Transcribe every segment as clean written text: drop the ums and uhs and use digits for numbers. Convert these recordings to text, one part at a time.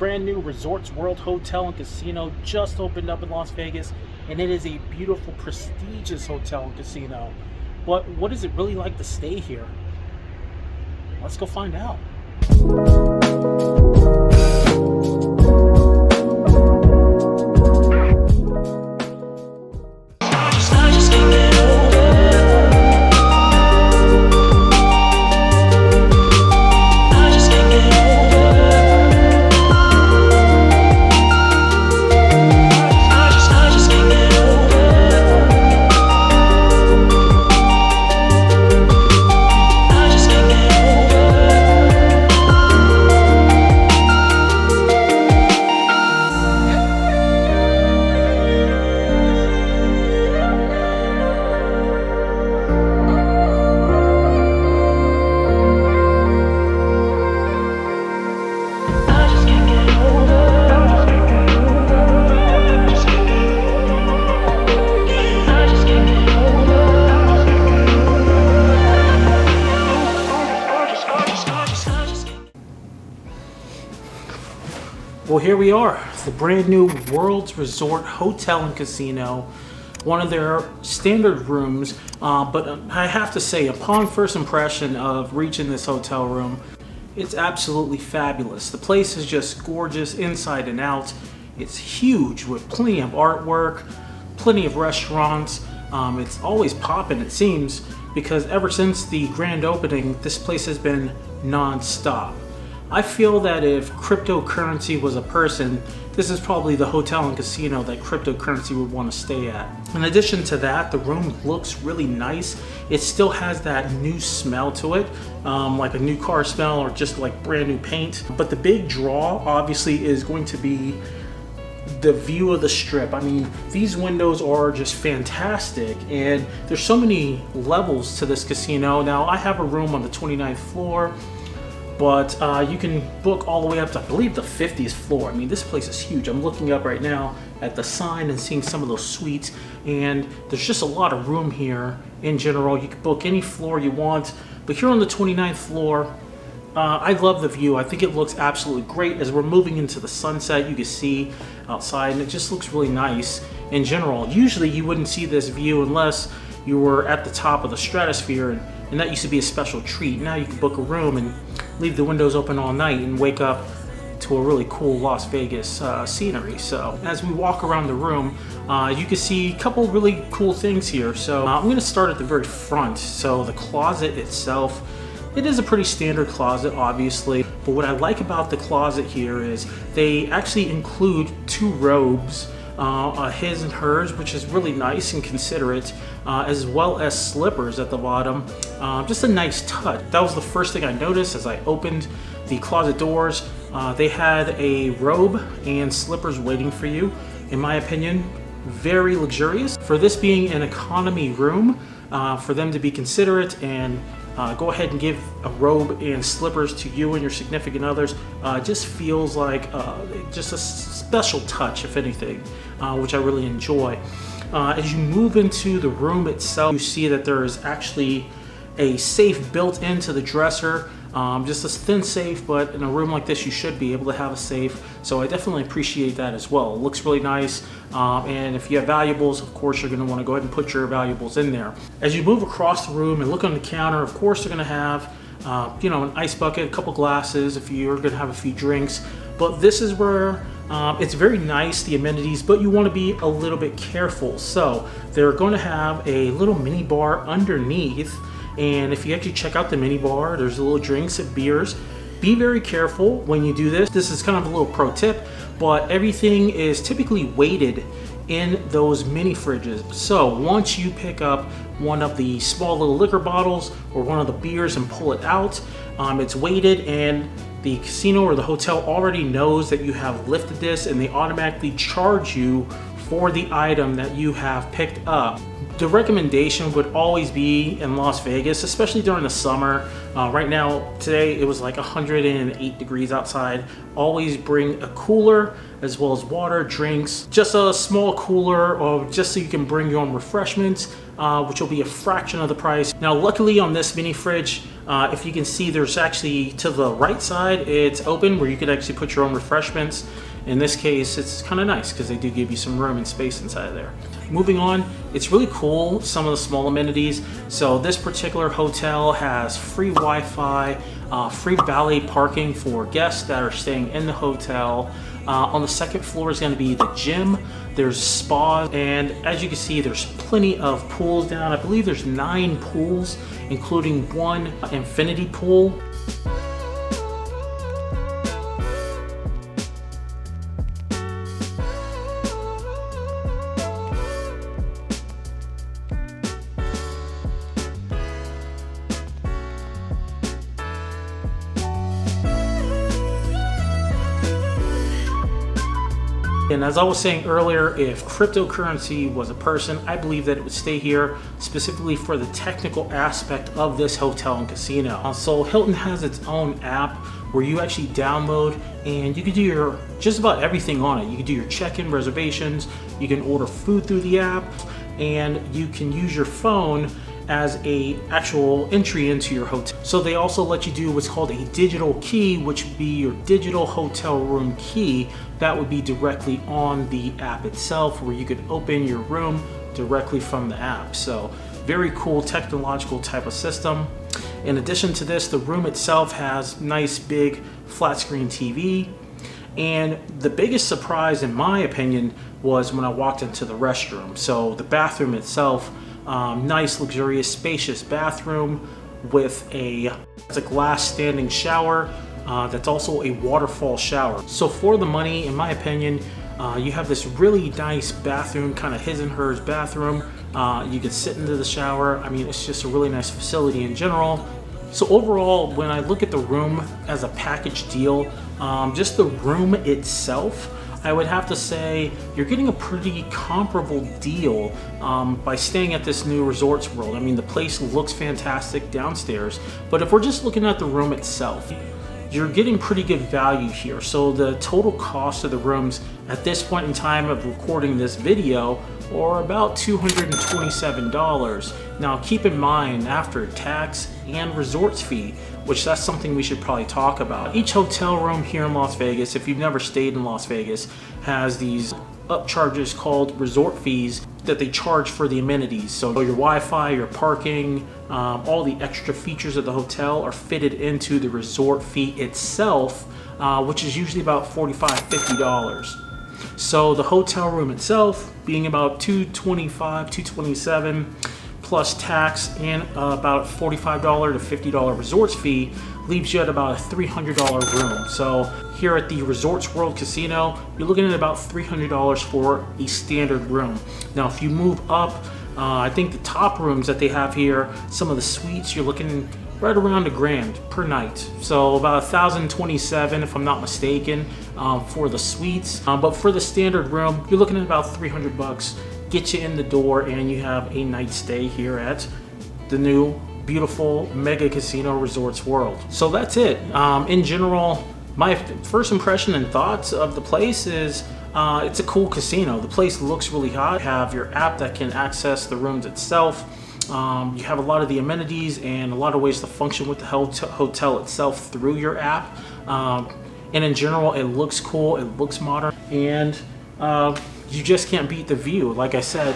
brand new Resorts World Hotel and Casino just opened up in Las Vegas, and it is a beautiful, prestigious hotel and casino. But what is it really like to stay here? Let's go find out. Well, here we are, the brand new World's Resort Hotel and Casino, one of their standard rooms, but I have to say, upon first impression of reaching this hotel room, it's absolutely fabulous. The place is just gorgeous inside and out. It's huge with plenty of artwork, plenty of restaurants. It's always popping, it seems, because ever since the grand opening, this place has been non-stop. I feel that if cryptocurrency was a person, this is probably the hotel and casino that cryptocurrency would want to stay at. In addition to that, the room looks really nice. It still has that new smell to it, like a new car smell or just like brand new paint. But the big draw obviously is going to be the view of the strip. I mean, these windows are just fantastic, and there's so many levels to this casino. Now, I have a room on the 29th floor, but you can book all the way up to, I believe, the 50th floor. I mean, this place is huge. I'm looking up right now at the sign and seeing some of those suites, and there's just a lot of room here in general. You can book any floor you want, but here on the 29th floor, I love the view. I think it looks absolutely great. As we're moving into the sunset, you can see outside, and it just looks really nice in general. Usually you wouldn't see this view unless you were at the top of the stratosphere, and that used to be a special treat. Now you can book a room and leave the windows open all night and wake up to a really cool Las Vegas scenery. So as we walk around the room, you can see a couple really cool things here. So I'm going to start at the very front. So the closet itself, it is a pretty standard closet, obviously, but what I like about the closet here is they actually include two robes, his and hers, which is really nice and considerate, as well as slippers at the bottom. Just a nice touch. That was the first thing I noticed as I opened the closet doors. They had a robe and slippers waiting for you. In my opinion, very luxurious. For this being an economy room, for them to be considerate and go ahead and give a robe and slippers to you and your significant others, just feels like just a special touch, if anything, which I really enjoy. As you move into the room itself, you see that there is actually a safe built into the dresser. Just a thin safe, but in a room like this you should be able to have a safe, so I definitely appreciate that as well. It looks really nice, and if you have valuables, of course you're going to want to go ahead and put your valuables in there. As you move across the room and look on the counter, of course they're going to have an ice bucket, a couple glasses if you're going to have a few drinks, but this is where it's very nice, the amenities, but you want to be a little bit careful. So they're going to have a little mini bar underneath, and if you actually check out the mini bar, there's little drinks and beers. Be very careful when you do this. This is kind of a little pro tip, but everything is typically weighted in those mini fridges. So once you pick up one of the small little liquor bottles or one of the beers and pull it out, it's weighted, and the casino or the hotel already knows that you have lifted this, and they automatically charge you for the item that you have picked up. The recommendation would always be in Las Vegas, especially during the summer. Right now, today it was like 108 degrees outside. Always bring a cooler as well as water, drinks, just a small cooler, or just so you can bring your own refreshments, which will be a fraction of the price. Now, luckily on this mini fridge, if you can see, there's actually to the right side, it's open where you could actually put your own refreshments. In this case, it's kind of nice because they do give you some room and space inside of there. Moving on, it's really cool, some of the small amenities. So this particular hotel has free Wi-Fi, free valet parking for guests that are staying in the hotel. On the second floor is going to be the gym. There's spas, and as you can see, there's plenty of pools down. I believe there's 9 pools, including one infinity pool. And as I was saying earlier, if cryptocurrency was a person, I believe that it would stay here specifically for the technical aspect of this hotel and casino. So Hilton has its own app where you actually download and you can do just about everything on it. You can do your check-in reservations, you can order food through the app, and you can use your phone as a actual entry into your hotel. So they also let you do what's called a digital key, which would be your digital hotel room key. That would be directly on the app itself, where you could open your room directly from the app. So very cool technological type of system. In addition to this, the room itself has nice big flat screen TV. And the biggest surprise, in my opinion, was when I walked into the restroom. So the bathroom itself, nice, luxurious, spacious bathroom with it's a glass standing shower that's also a waterfall shower. So for the money, in my opinion, you have this really nice bathroom, kind of his and hers bathroom. You can sit into the shower. I mean, it's just a really nice facility in general. So overall, when I look at the room as a package deal, just the room itself, I would have to say you're getting a pretty comparable deal by staying at this new Resorts World. I mean, the place looks fantastic downstairs, but if we're just looking at the room itself, you're getting pretty good value here. So the total cost of the rooms at this point in time of recording this video are about $227. Now keep in mind, after tax and resorts fee, which that's something we should probably talk about. Each hotel room here in Las Vegas, if you've never stayed in Las Vegas, has these upcharges called resort fees that they charge for the amenities. So your Wi-Fi, your parking, all the extra features of the hotel are fitted into the resort fee itself, which is usually about $45, $50. So the hotel room itself being about $225, $227 plus tax and about $45 to $50 resorts fee leaves you at about a $300 room. So here at the Resorts World Casino, you're looking at about $300 for a standard room. Now if you move up, I think the top rooms that they have here, some of the suites, you're looking right around $1,000 per night. So about $1,027 if I'm not mistaken for the suites. But for the standard room, you're looking at about $300. Get you in the door and you have a night stay here at the new beautiful mega casino Resorts World. So that's it. In general, my first impression and thoughts of the place is it's a cool casino. The place looks really hot. You have your app that can access the rooms itself. You have a lot of the amenities and a lot of ways to function with the hotel itself through your app. And in general, it looks cool, it looks modern, and you just can't beat the view, like I said.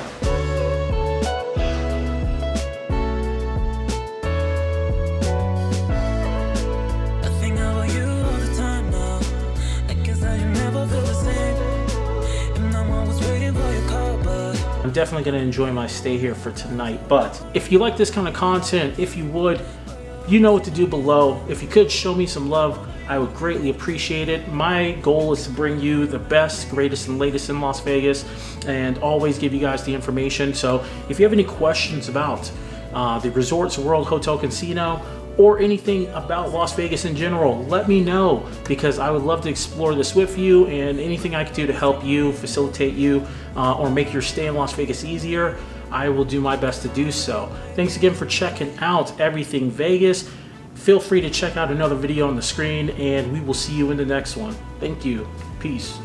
I'm definitely going to enjoy my stay here for tonight. But if you like this kind of content, if you would, you know what to do below. If you could show me some love, I would greatly appreciate it. My goal is to bring you the best, greatest, and latest in Las Vegas and always give you guys the information. So if you have any questions about the Resorts World Hotel Casino or anything about Las Vegas in general, let me know, because I would love to explore this with you, and anything I can do to help you, facilitate you, or make your stay in Las Vegas easier, I will do my best to do so. Thanks again for checking out Everything Vegas. Feel free to check out another video on the screen, and we will see you in the next one. Thank you. Peace.